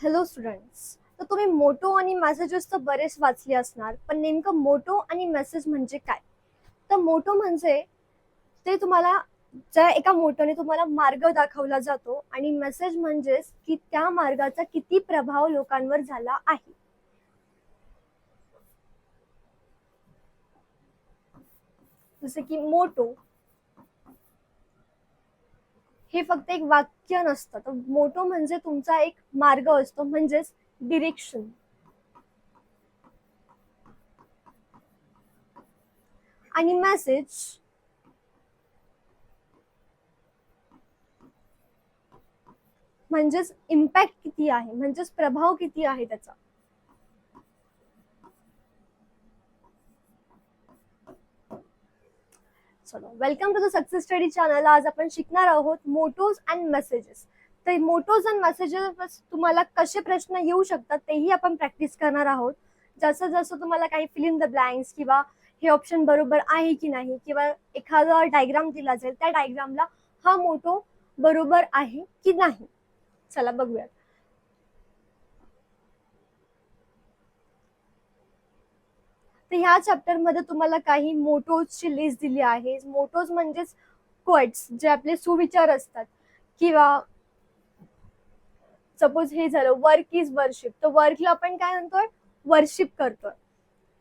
Hello students. तर तुम्ही motor आणि मेसेजेस तर बरेच वाचले असणार, पण नेमकं मोटो आणि मेसेज म्हणजे काय? तर मोटो म्हणजे ते तुम्हाला ज्या एका मोटोने तुम्हाला मार्ग दाखवला जातो, आणि मेसेज म्हणजेच की त्या मार्गाचा किती प्रभाव लोकांवर झाला आहे. जसे की मोटो हे फक्त एक वाक्य नसतं, तर मोटो म्हणजे तुमचा एक मार्ग असतो, म्हणजेच डिरेक्शन. आणि मेसेज म्हणजेच इम्पॅक्ट किती आहे, म्हणजेच प्रभाव किती आहे त्याचा. चलो, welcome to the success study channel. आज आपण शिकणार आहोत मोटोज अँड मेसेजेस. तर मोटोज अँड मेसेजेस तुम्हाला कसे प्रश्न येऊ शकतात तेही आपण प्रॅक्टिस करणार आहोत. जसं जसं तुम्हाला काही फिल इन द ब्लँक्स किंवा हे ऑप्शन बरोबर आहे की नाही, किंवा एखादा डायग्राम दिला जाईल, त्या डायग्रामला हा मोटो बरोबर आहे की नाही. चला बघूया. तर ह्या चॅप्टर मध्ये तुम्हाला काही मोटोजची लिस्ट दिली आहे. मोटोज म्हणजेच क्वेट्स, जे आपले सुविचार असतात. किंवा सपोज हे झालं वर्क इज वर्शिप, तर वर्कला आपण काय म्हणतोय, वर्शिप करतोय.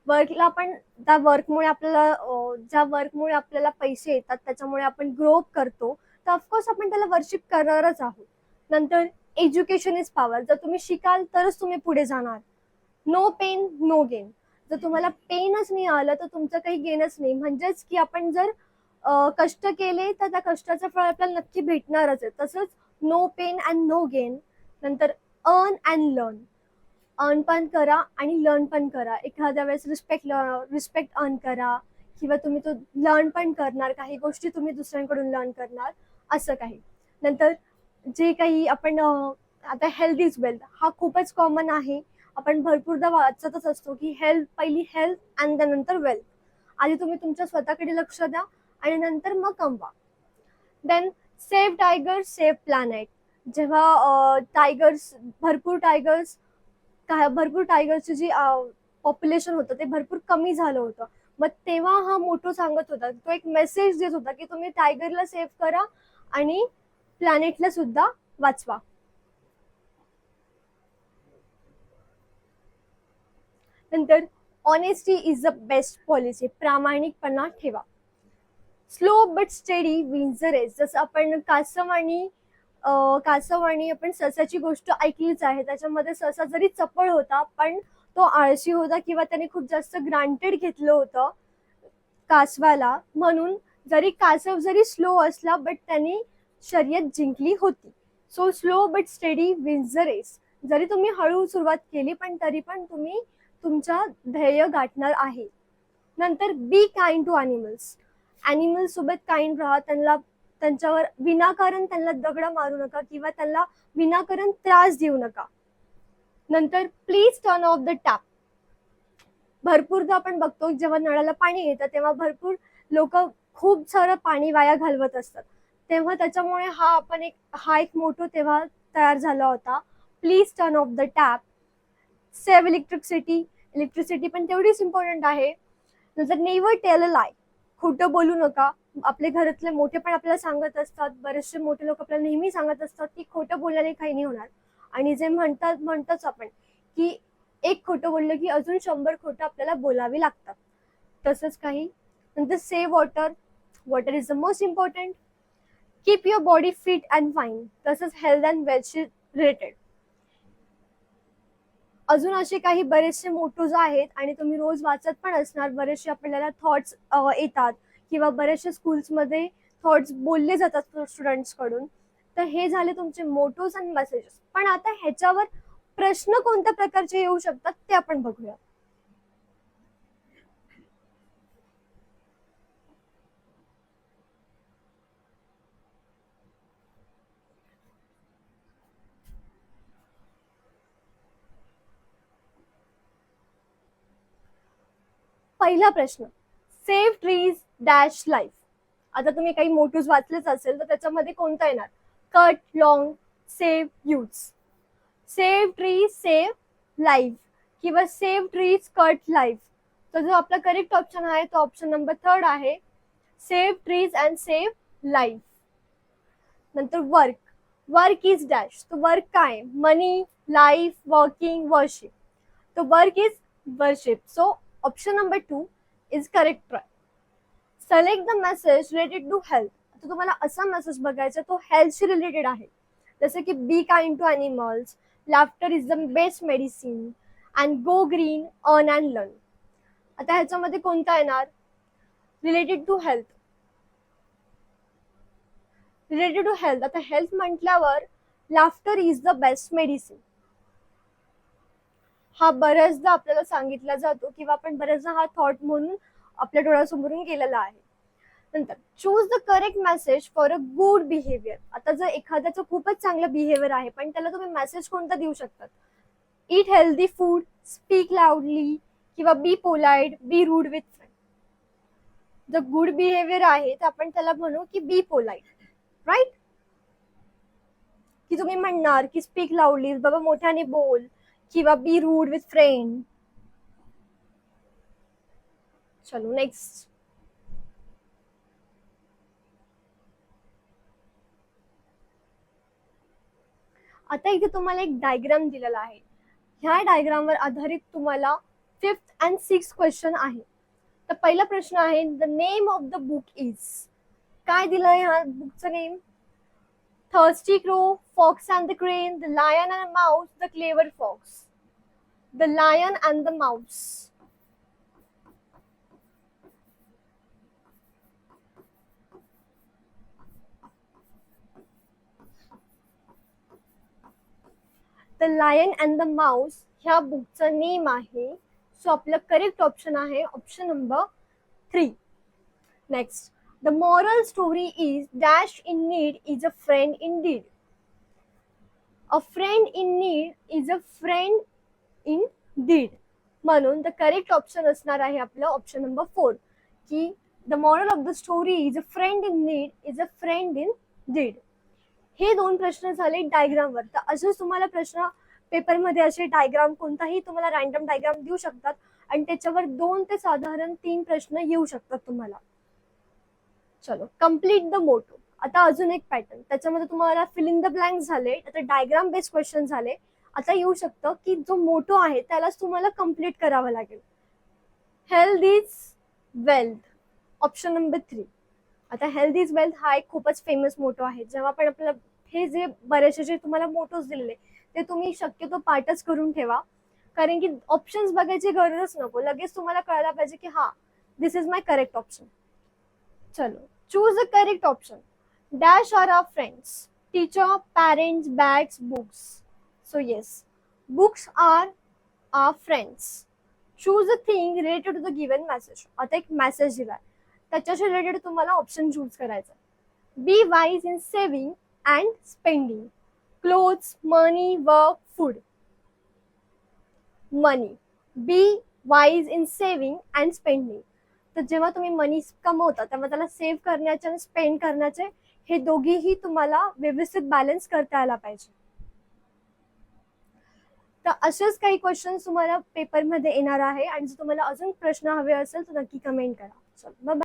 वर्कला आपण त्या वर्कमुळे आपल्याला ज्या वर्कमुळे आपल्याला पैसे येतात, त्याच्यामुळे आपण ग्रो करतो, तर ऑफकोर्स आपण त्याला वर्शिप करणारच आहोत. नंतर एज्युकेशन इज पॉवर, जर तुम्ही शिकाल तरच तुम्ही पुढे जाणार. नो पेन नो गेन, जर तुम्हाला पेनच नाही आलं तर तुमचं काही गेनच नाही. म्हणजेच की आपण जर कष्ट केले तर त्या कष्टाचं फळ आपल्याला नक्की भेटणारच आहे. तसंच no pain and no gain. नंतर अर्न अँड लर्न, अर्न पण करा आणि लर्न पण करा. एखाद्या वेळेस रिस्पेक्ट अर्न करा, किंवा तुम्ही तो लर्न पण करणार, काही गोष्टी तुम्ही दुसऱ्यांकडून लर्न करणार, असं काही. नंतर जे काही आपण आता हेल्थ इज वेल्थ हा खूपच कॉमन आहे. आपण भरपूरदा वाचतच असतो की पहिली हेल्थ अँड नंतर वेल्थ. आधी तुम्ही तुमच्या स्वतःकडे लक्ष द्या आणि नंतर मग कमवा. Then save tiger save planet. जेव्हा टायगर्स भरपूर टायगर्सची जी पॉप्युलेशन होतं ते भरपूर कमी झालं होतं, मग तेव्हा हा मोटो सांगत होता, तो एक मेसेज देत होता की तुम्ही टायगरला सेव्ह करा आणि प्लॅनेटला सुद्धा वाचवा. नंतर honesty is the best policy, प्रामाणिकपणा ठेवा. Slow but steady wins the race. जसं आपण कासव आणि आपण ससाची गोष्ट ऐकलीच आहे. त्याच्यामध्ये ससा जरी चपळ होता, पण तो आळशी होता, किंवा त्याने खूप जास्त ग्रांटेड घेतलं होतं कासवाला, म्हणून जरी कासव जरी स्लो असला, बट त्याने शर्यत जिंकली होती. So slow but steady wins the race. जरी तुम्ही हळू सुरुवात केली, पण तरी पण तुम्ही तुमचा ध्येय गाठणार आहे. नंतर be kind to animals. Animals सोबत काइंड राहा. त्यांच्यावर विनाकारण त्यांना दगड मारू नका, किंवा त्यांना विनाकारण त्रास देऊ नका. नंतर please turn off the tap. भरपूरदा आपण बघतो जेव्हा नळाला पाणी येतं तेव्हा भरपूर लोक खूप सारं पाणी वाया घालवत असतात. तेव्हा त्याच्यामुळे हा एक मोठो तेव्हा तयार झाला होता. Please turn off the tap. Save electricity. Electricity पण तेवढीच इम्पॉर्टंट आहे. नंतर नेव्हर टेल अ लाय. खोटं बोलू नका. आपले घरातले मोठे पण आपल्याला सांगत असतात, बरेचसे मोठे लोक आपल्याला नेहमी सांगत असतात की खोटं बोलल्याने काही नाही होणार. आणि जे म्हणतोच आपण की एक खोटं बोललं की अजून 100 खोटं आपल्याला बोलावी लागतात, तसंच काही. नंतर save water. Water is the most important. Keep your body fit and fine. तसंच हेल्थ अँड वेल्थशी रिलेटेड. अजून असे काही बरेचसे मोटोज आहेत, आणि तुम्ही रोज वाचत पण असणार. बरेचसे आपल्याला थॉट्स येतात, किंवा बरेचसे स्कूल्समध्ये थॉट्स बोलले जातात स्टुडंट्स कडून. तर हे झाले तुमचे मोटोज अँड मेसेजेस. पण आता ह्याच्यावर प्रश्न कोणत्या प्रकारचे येऊ शकतात ते आपण बघूया. पहिला प्रश्न, सेव्ह ट्रीज डॅश लाईफ. आता तुम्ही काही मोटोज वाचलेच असेल, तर त्याच्यामध्ये कोणता येणार? Cut long save use. Save tree save life किंवा सेव्ह ट्रीज कट लाईफ. तर जो आपला करेक्ट ऑप्शन आहे तो ऑप्शन नंबर 3 आहे, save trees and save life. नंतर वर्क, वर्क इज डॅश. तो वर्क काय? Money, life, working, worship. तो work is worship. So option number 2 is correct. Select the message related to health. आता तुम्हाला असा मेसेज बघायचा तो हेल्थशी रिलेटेड आहे, जसं की be kind to animals, laughter is the best medicine, and go green, earn and learn. आता ह्याच्यामध्ये कोणता येणार? Related to health. Related to health. आता हेल्थ म्हटल्यावर laughter is the best medicine हा बऱ्याचदा आपल्याला सांगितला जातो किंवा आपण बऱ्याचदा हा थॉट म्हणून आपल्या डोळ्यासमोरून गेलेला आहे. नंतर choose the correct message for a good behaviour. आता जर एखाद्याचं खूपच चांगलं बिहेवियर आहे पण त्याला तुम्ही मेसेज कोणता देऊ शकतात? Eat healthy food, speak loudly किंवा be polite, be rude with friend. जर गुड बिहेवियर आहे तर आपण त्याला म्हणू की बी पोलाइट, राईट? की तुम्ही म्हणणार की स्पीक लाऊडली, बाबा मोठ्याने बोल, किंवा बी रूड विथ फ्रेंड. चलो नेक्स्ट. आता इथे तुम्हाला एक डायग्राम दिलेला आहे. ह्या डायग्रामवर आधारित तुम्हाला 5th and 6th क्वेश्चन आहे. तर पहिला प्रश्न आहे, the name of the book is. काय दिलंय ह्या बुकचं name? Thirsty crow, fox and the crane, the lion and mouse, the clever fox. The lion and the mouse. The lion and the mouse ह्या बुकचं नेम आहे. So आपलं correct option आहे option number 3. Next, the moral story is dash in need is a friend indeed. A friend in need is a friend in deed. म्हणून the correct option असणार आहे आपलं option number 4 की the moral of the story is a friend in need is a friend in deed. हे 2 प्रश्न झाले डायग्रामवर. तर असेच तुम्हाला प्रश्न पेपरमध्ये असे डायग्राम कोणताही तुम्हाला रँडम डायग्राम देऊ शकतात आणि त्याच्यावर 2 ते साधारण 3 प्रश्न येऊ शकतात तुम्हाला. चलो, कम्प्लीट द मोटो. आता अजून एक पॅटर्न, त्याच्यामध्ये तुम्हाला फिल इन द ब्लँक झाले, आता डायग्राम बेस्ड क्वेश्चन झाले. आता येऊ शकतं की जो मोटो आहे त्यालाच तुम्हाला कम्प्लीट करावा लागेल. Health is wealth, option number 3. आता हेल्थ इज वेल्थ हा एक खूपच फेमस मोटो आहे. जेव्हा पण आपल्याला हे जे बरेचसे जे तुम्हाला मोटोज दिलेले ते तुम्ही शक्यतो पाठच करून ठेवा, कारण की ऑप्शन्स बघायची गरजच नको, लगेच तुम्हाला कळायला पाहिजे की हा this is my correct option. चलो, choose the correct option. Dash are our friends, teacher, parents, bags, books. So yes, books are our friends. Choose a thing related to the given message. आता एक message दिलाय, त्याच्याशी related तुम्हाला option choose करायचा. Be wise in saving and spending. Clothes, money, work, food. Money. Be wise in saving and spending. तर जेव्हा तुम्ही मनी कमवता तेव्हा त्याला सेव्ह करण्याचे आणि स्पेंड करण्याचे हे दोघेही तुम्हाला व्यवस्थित बॅलन्स करता आला पाहिजे. तर असेच काही क्वेश्चन तुम्हाला पेपरमध्ये येणार आहे आणि जर तुम्हाला अजून प्रश्न हवे असेल तर नक्की कमेंट करा. चल, बाय.